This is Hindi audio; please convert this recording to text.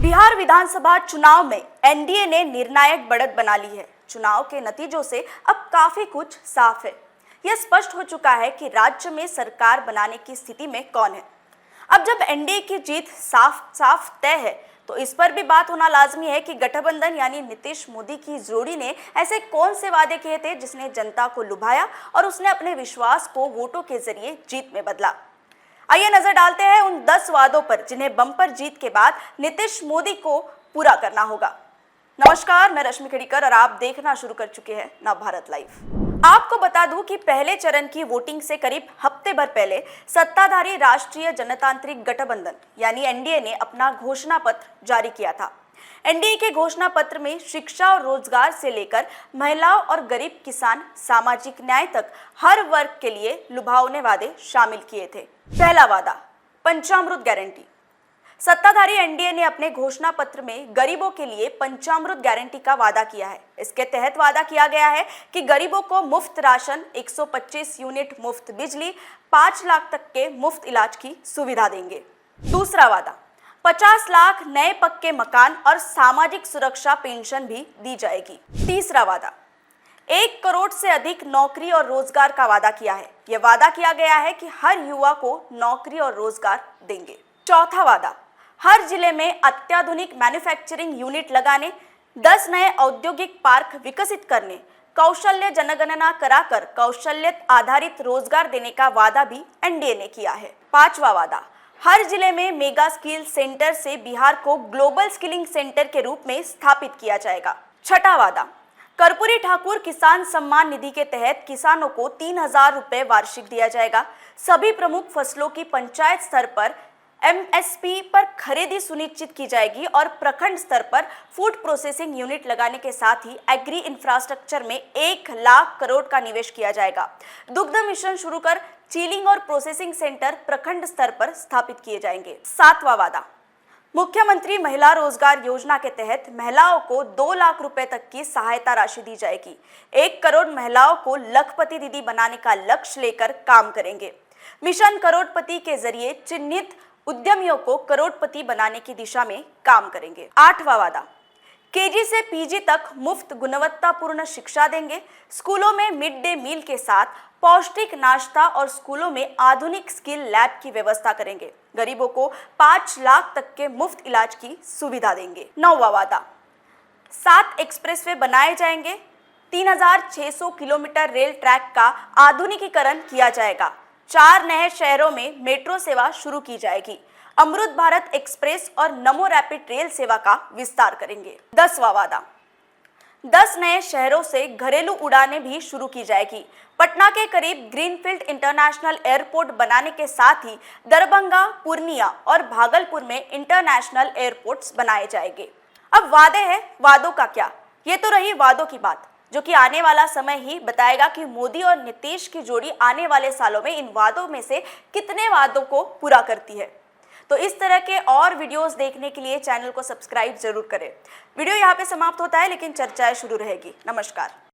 बिहार विधानसभा चुनाव में एनडीए ने निर्णायक बढ़त बना ली है। चुनाव के नतीजों से अब काफी कुछ साफ है। यह स्पष्ट हो चुका है कि राज्य में सरकार बनाने की स्थिति में कौन है। अब जब एनडीए की जीत साफ साफ तय है तो इस पर भी बात होना लाजमी है कि गठबंधन यानी नीतीश मोदी की जोड़ी ने ऐसे कौन से वादे किए थे जिसने जनता को लुभाया और उसने अपने विश्वास को वोटों के जरिए जीत में बदला। आइए नजर डालते हैं उन 10 वादों पर जिन्हें बम्पर जीत के बाद नीतीश मोदी को पूरा करना होगा। नमस्कार, मैं रश्मि खड़ीकर और आप देखना शुरू कर चुके हैं नवभारत लाइव। आपको बता दूं कि पहले चरण की वोटिंग से करीब हफ्ते भर पहले सत्ताधारी राष्ट्रीय जनतांत्रिक गठबंधन यानी एनडीए ने अपना घोषणा पत्र जारी किया था। एनडीए के घोषणा पत्र में शिक्षा और रोजगार से लेकर महिलाओं और गरीब किसान, सामाजिक न्याय तक हर वर्ग के लिए लुभावने वादे शामिल किए थे। पहला वादा, पंचामृत गारंटी। सत्ताधारी एनडीए ने अपने घोषणा पत्र में गरीबों के लिए पंचामृत गारंटी का वादा किया है। इसके तहत वादा किया गया है कि गरीबों को मुफ्त राशन, 125 यूनिट मुफ्त बिजली, 5 लाख तक के मुफ्त इलाज की सुविधा देंगे। दूसरा वादा, 50 लाख नए पक्के मकान और सामाजिक सुरक्षा पेंशन भी दी जाएगी। तीसरा वादा, 1 करोड़ से अधिक नौकरी और रोजगार का वादा किया है। यह वादा किया गया है कि हर युवा को नौकरी और रोजगार देंगे। चौथा वादा, हर जिले में अत्याधुनिक मैन्युफैक्चरिंग यूनिट लगाने, 10 नए औद्योगिक पार्क विकसित करने, कौशल्य जनगणना कराकर कौशल्य आधारित रोजगार देने का वादा भी एनडीए ने किया है। पांचवा वादा, हर जिले में मेगा स्किल सेंटर से बिहार को ग्लोबल स्किलिंग सेंटर के रूप में स्थापित किया जाएगा। छठा वादा, कर्पूरी ठाकुर किसान सम्मान निधि के तहत किसानों को 3,000 रुपए वार्षिक दिया जाएगा। सभी प्रमुख फसलों की पंचायत स्तर पर एमएसपी पर खरीदी सुनिश्चित की जाएगी और प्रखंड स्तर पर फूड प्रोसेसिंग यूनिट लगाने के साथ ही एग्री इंफ्रास्ट्रक्चर में 1 लाख करोड़ का निवेश किया जाएगा। दुग्ध मिशन शुरू कर चिलिंग और प्रोसेसिंग सेंटर प्रखंड स्तर पर स्थापित किए जाएंगे। सातवां वादा, मुख्यमंत्री महिला रोजगार योजना के तहत महिलाओं को 2 लाख रुपए तक की सहायता राशि दी जाएगी। 1 करोड़ महिलाओं को लखपति दीदी बनाने का लक्ष्य लेकर काम करेंगे। मिशन करोड़पति के जरिए चिन्हित उद्यमियों को करोड़पति बनाने की दिशा में काम करेंगे। आठवां वादा, केजी से पीजी तक मुफ्त गुणवत्तापूर्ण शिक्षा देंगे। स्कूलों में मिड डे मील के साथ पौष्टिक नाश्ता और स्कूलों में आधुनिक स्किल लैब की व्यवस्था करेंगे। गरीबों को 5 लाख तक के मुफ्त इलाज की सुविधा देंगे। नौवां वादा, 7 एक्सप्रेसवे बनाए जाएंगे। 3,600 किलोमीटर रेल ट्रैक का आधुनिकीकरण किया जाएगा। 4 नए शहरों में मेट्रो सेवा शुरू की जाएगी। अमृत भारत एक्सप्रेस और नमो रैपिड रेल सेवा का विस्तार करेंगे। 10वां वादा, 10 नए शहरों से घरेलू उड़ानें भी शुरू की जाएगी। पटना के करीब ग्रीनफील्ड इंटरनेशनल एयरपोर्ट बनाने के साथ ही दरभंगा, पूर्णिया और भागलपुर में इंटरनेशनल एयरपोर्ट्स बनाए जाएंगे। अब वादे हैं, वादों का क्या? ये तो रही वादों की बात, जो कि आने वाला समय ही बताएगा कि मोदी और नीतीश की जोड़ी आने वाले सालों में इन वादों में से कितने वादों को पूरा करती है। तो इस तरह के और वीडियोस देखने के लिए चैनल को सब्सक्राइब जरूर करें। वीडियो यहाँ पे समाप्त होता है, लेकिन चर्चाएं शुरू रहेगी। नमस्कार।